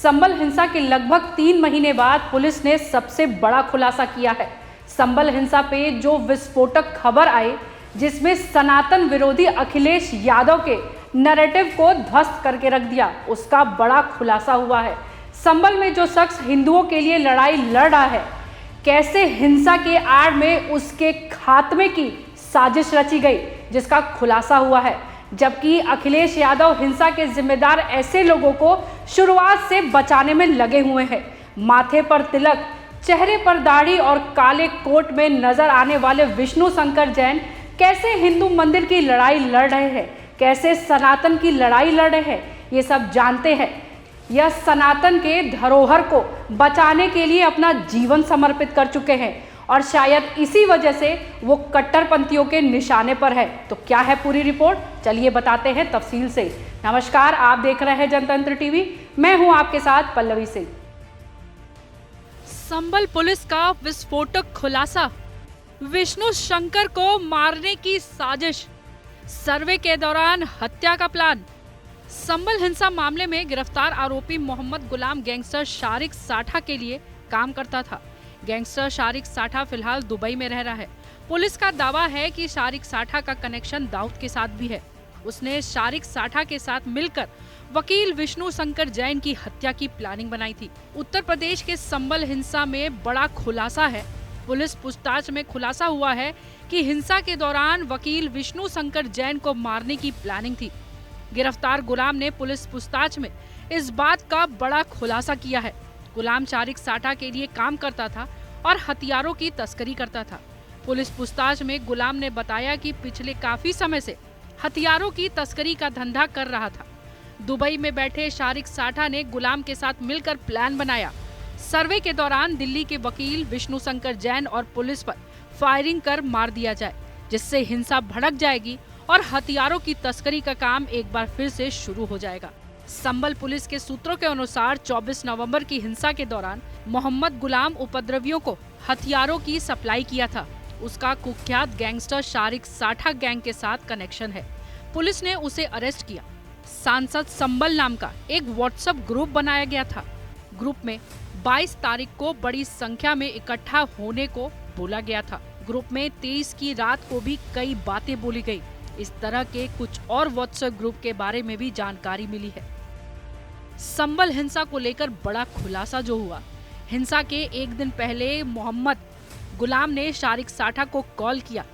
संबल हिंसा के लगभग 3 महीने बाद पुलिस ने सबसे बड़ा खुलासा किया है। संबल हिंसा पे जो विस्फोटक खबर आई, जिसमें सनातन विरोधी अखिलेश यादव के नैरेटिव को ध्वस्त करके रख दिया, उसका बड़ा खुलासा हुआ है। संबल में जो शख्स हिंदुओं के लिए लड़ाई लड़ रहा है, कैसे हिंसा के आड़ में उसके खात्मे की साजिश रची गई, जिसका खुलासा हुआ है। जबकि अखिलेश यादव हिंसा के जिम्मेदार ऐसे लोगों को शुरुआत से बचाने में लगे हुए हैं। माथे पर तिलक, चेहरे पर दाढ़ी और काले कोट में नजर आने वाले विष्णु शंकर जैन कैसे हिंदू मंदिर की लड़ाई लड़ रहे हैं, कैसे सनातन की लड़ाई लड़ रहे हैं, ये सब जानते हैं। यह सनातन के धरोहर को बचाने के लिए अपना जीवन समर्पित कर चुके हैं और शायद इसी वजह से वो कट्टरपंथियों के निशाने पर है। तो क्या है पूरी रिपोर्ट, चलिए बताते हैं तफसील से। नमस्कार, आप देख रहे हैं जनतंत्र टीवी, मैं हूं आपके साथ पल्लवी सिंह। संबल पुलिस का विस्फोटक खुलासा, विष्णु शंकर को मारने की साजिश, सर्वे के दौरान हत्या का प्लान। संबल हिंसा मामले में गिरफ्तार आरोपी मोहम्मद गुलाम गैंगस्टर शारिक साठा के लिए काम करता था। गैंगस्टर शारिक साठा फिलहाल दुबई में रह रहा है। पुलिस का दावा है कि शारिक साठा का कनेक्शन दाऊद के साथ भी है। उसने शारिक साठा के साथ मिलकर वकील विष्णु शंकर जैन की हत्या की प्लानिंग बनाई थी। उत्तर प्रदेश के संबल हिंसा में बड़ा खुलासा है। पुलिस पूछताछ में खुलासा हुआ है कि हिंसा के दौरान वकील विष्णु शंकर जैन को मारने की प्लानिंग थी। गिरफ्तार गुलाम ने पुलिस पूछताछ में इस बात का बड़ा खुलासा किया है। गुलाम शारिक साठा के लिए काम करता था और हथियारों की तस्करी करता था। पुलिस पूछताछ में गुलाम ने बताया कि पिछले काफी समय से हथियारों की तस्करी का धंधा कर रहा था। दुबई में बैठे शारिक साठा ने गुलाम के साथ मिलकर प्लान बनाया। सर्वे के दौरान दिल्ली के वकील विष्णु शंकर जैन और पुलिस पर फायरिंग कर मार दिया जाए, जिससे हिंसा भड़क जाएगी और हथियारों की तस्करी का काम एक बार फिर से शुरू हो जाएगा। संबल पुलिस के सूत्रों के अनुसार 24 नवंबर की हिंसा के दौरान मोहम्मद गुलाम उपद्रवियों को हथियारों की सप्लाई किया था। उसका कुख्यात गैंगस्टर शारिक साठा गैंग के साथ कनेक्शन है। पुलिस ने उसे अरेस्ट किया। सांसद संबल नाम का एक व्हाट्सएप ग्रुप बनाया गया था। ग्रुप में 22 तारीख को बड़ी संख्या में इकट्ठा होने को बोला गया था। ग्रुप में 23 की रात को भी कई बातें बोली गई। इस तरह के कुछ और व्हाट्सएप ग्रुप के बारे में भी जानकारी मिली है। संबल हिंसा को लेकर बड़ा खुलासा जो हुआ, हिंसा के एक दिन पहले मोहम्मद गुलाम ने शारिक साठा को कॉल किया।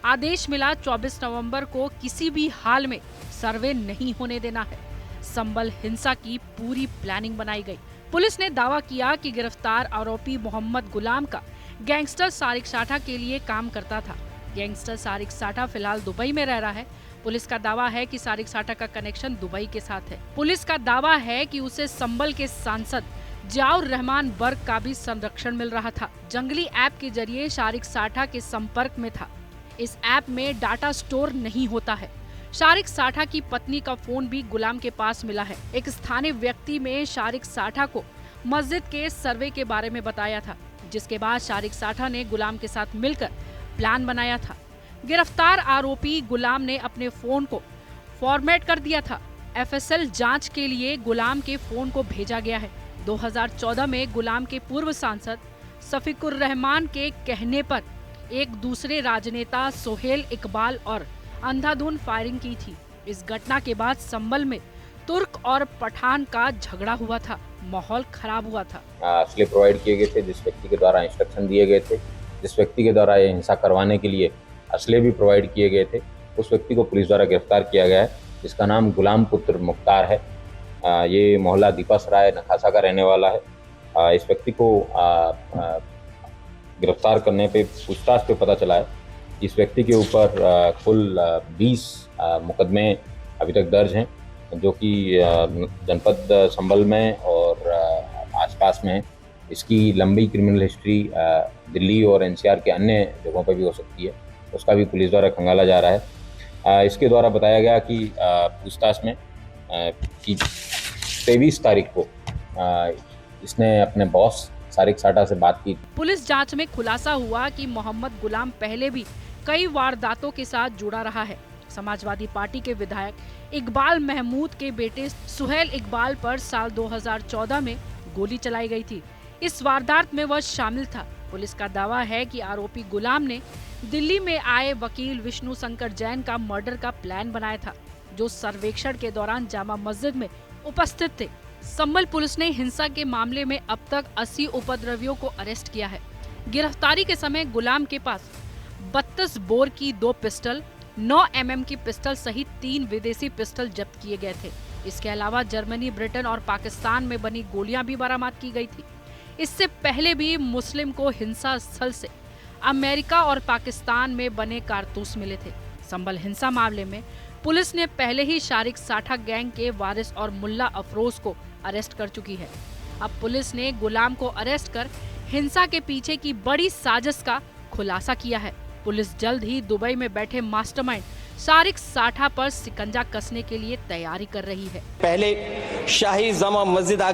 आदेश मिला 24 नवंबर को किसी भी हाल में सर्वे नहीं होने देना है। संबल हिंसा की पूरी प्लानिंग बनाई गई। पुलिस ने दावा किया कि गिरफ्तार आरोपी मोहम्मद गुलाम का गैंगस्टर शारिक साठा के लिए काम करता था। गैंगस्टर शारिक साठा फिलहाल दुबई में रह रहा है। पुलिस का दावा है कि शारिक साठा का कनेक्शन दुबई के साथ है। पुलिस का दावा है कि उसे संबल के सांसद जियाउर रहमान वर्ग का भी संरक्षण मिल रहा था। जंगली ऐप के जरिए शारिक साठा के संपर्क में था। इस ऐप में डाटा स्टोर नहीं होता है। शारिक साठा की पत्नी का फोन भी गुलाम के पास मिला है। एक स्थानीय व्यक्ति में शारिक साठा को मस्जिद के सर्वे के बारे में बताया था, जिसके बाद शारिक साठा ने गुलाम के साथ मिलकर प्लान बनाया था। गिरफ्तार आरोपी गुलाम ने अपने फोन को फॉर्मेट कर दिया था। एफएसएल जांच के लिए गुलाम के फोन को भेजा गया है। 2014 में गुलाम के पूर्व सांसद शफीकुर रहमान के कहने पर एक दूसरे राजनेता सोहेल इकबाल और अंधाधुन फायरिंग की थी। इस घटना के बाद संबल में तुर्क और पठान का झगड़ा हुआ था। माहौल खराब हुआ था। असले प्रोवाइड किए गए थे, जिस व्यक्ति के द्वारा इंस्ट्रक्शन दिए गए थे, जिस व्यक्ति के द्वारा ये हिंसा करवाने के लिए असले भी प्रोवाइड किए गए थे, उस व्यक्ति को पुलिस द्वारा गिरफ्तार किया गया है, जिसका नाम गुलाम पुत्र मुख्तार है। ये मोहल्ला दीपा सराय नखासा का रहने वाला है। इस व्यक्ति को गिरफ्तार करने पे पूछताछ पे पता चला है कि इस व्यक्ति के ऊपर कुल 20 मुकदमे अभी तक दर्ज हैं, जो कि जनपद संबल में और आसपास में है। इसकी लंबी क्रिमिनल हिस्ट्री दिल्ली और एनसीआर के अन्य जगहों पर भी हो सकती है, उसका भी पुलिस द्वारा खंगाला जा रहा है। इसके द्वारा बताया गया कि पूछताछ में कि 23 तारीख को इसने अपने बॉस शारिक साठा से बात की। पुलिस जांच में खुलासा हुआ कि मोहम्मद गुलाम पहले भी कई वारदातों के साथ जुड़ा रहा है। समाजवादी पार्टी के विधायक इकबाल महमूद के बेटे सुहेल इकबाल पर साल 2014 में गोली चलाई गई थी। इस वारदात में वह शामिल था। पुलिस का दावा है कि आरोपी गुलाम ने दिल्ली में आए वकील विष्णु शंकर जैन का मर्डर का प्लान बनाया था, जो सर्वेक्षण के दौरान जामा मस्जिद में उपस्थित थे। संभल पुलिस ने हिंसा के मामले में अब तक 80 उपद्रवियों को अरेस्ट किया है। गिरफ्तारी के समय गुलाम के पास 32 बोर की 2 पिस्टल, 9 mm की पिस्टल सहित 3 विदेशी पिस्टल जब्त किए गए थे। इसके अलावा जर्मनी, ब्रिटेन और पाकिस्तान में बनी गोलियां भी बरामद की गई थी। इससे पहले भी मुस्लिम को हिंसा स्थल से अमेरिका और पाकिस्तान में बने कारतूस मिले थे। संभल हिंसा मामले में पुलिस ने पहले ही शारिक साठा गैंग के वारिस और मुल्ला अफरोज को अरेस्ट कर चुकी है। अब पुलिस ने गुलाम को अरेस्ट कर हिंसा के पीछे की बड़ी साजिश का खुलासा किया है। पुलिस जल्द ही दुबई में बैठे मास्टरमाइंड शारिक साठा पर शिकंजा कसने के लिए तैयारी कर रही है। पहले शाही जामा मस्जिद आ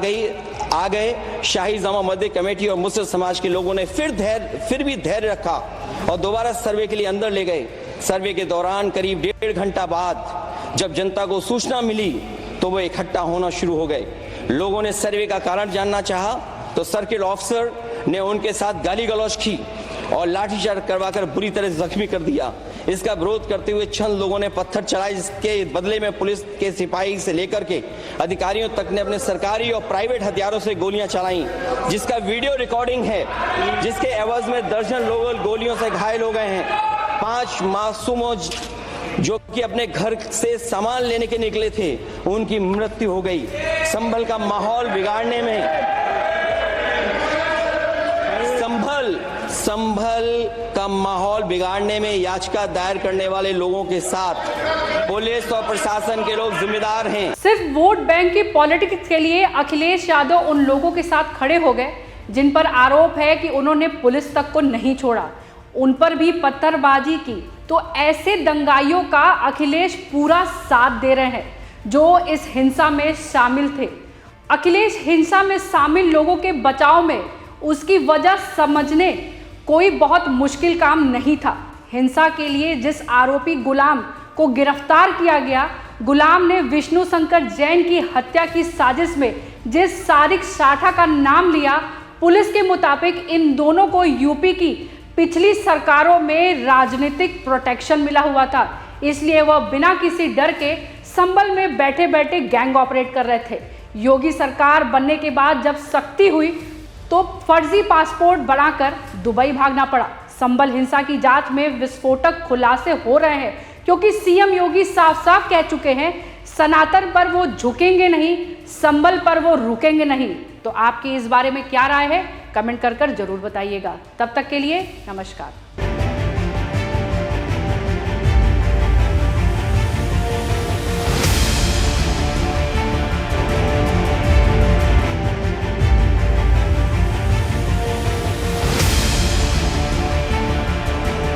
गए। शाही जामा मस्जिद कमेटी और मुस्लिम समाज के लोगों ने फिर भी धैर्य रखा और दोबारा सर्वे के लिए अंदर ले गए। सर्वे के दौरान करीब 1.5 घंटा बाद जब जनता को सूचना मिली तो वो इकट्ठा होना शुरू हो गए। लोगों ने सर्वे का कारण जानना चाहा तो सर्किल ऑफिसर ने उनके साथ गाली गलौज की और लाठीचार्ज करवाकर बुरी तरह जख्मी कर दिया। इसका विरोध करते हुए चंद लोगों ने पत्थर चलाए, जिसके बदले में पुलिस के सिपाही से लेकर के अधिकारियों तक ने अपने सरकारी और प्राइवेट हथियारों से गोलियां चलाई, जिसका वीडियो रिकॉर्डिंग है, जिसके एवज में दर्जन लोग गोलियों से घायल हो गए हैं। 5 मासूमों जो कि अपने घर से सामान लेने के निकले थे, उनकी मृत्यु हो गई। संभल का माहौल बिगाड़ने में संभल का माहौल बिगाड़ने में याचिका दायर करने वाले लोगों के साथ पुलिस और प्रशासन के लोग जिम्मेदार हैं। सिर्फ वोट बैंक की पॉलिटिक्स के लिए अखिलेश यादव उन लोगों के साथ खड़े हो गए जिन पर आरोप है कि उन्होंने पुलिस तक को नहीं छोड़ा, उन पर भी पत्थरबाजी की। तो ऐसे दंगाइयों का अखिलेश पूरा साथ दे रहे हैं जो इस हिंसा में शामिल थे। अखिलेश हिंसा में शामिल लोगों के बचाव में उसकी वजह समझने कोई बहुत मुश्किल काम नहीं था। हिंसा के लिए जिस आरोपी गुलाम को गिरफ्तार किया गया, गुलाम ने विष्णु शंकर जैन की हत्या की साजिश में जिस शारिक साठा का नाम लिया, पुलिस के मुताबिक इन दोनों को यूपी की पिछली सरकारों में राजनीतिक प्रोटेक्शन मिला हुआ था, इसलिए वह बिना किसी डर के संभल में बैठे बैठे गैंग ऑपरेट कर रहे थे। योगी सरकार बनने के बाद जब सख्ती हुई तो फर्जी पासपोर्ट बनाकर दुबई भागना पड़ा। संभल हिंसा की जांच में विस्फोटक खुलासे हो रहे हैं क्योंकि सीएम योगी साफ साफ कह चुके हैं सनातन पर वो झुकेंगे नहीं, संभल पर वो रुकेंगे नहीं। तो आपकी इस बारे में क्या राय है, कमेंट कर जरूर बताइएगा। तब तक के लिए नमस्कार।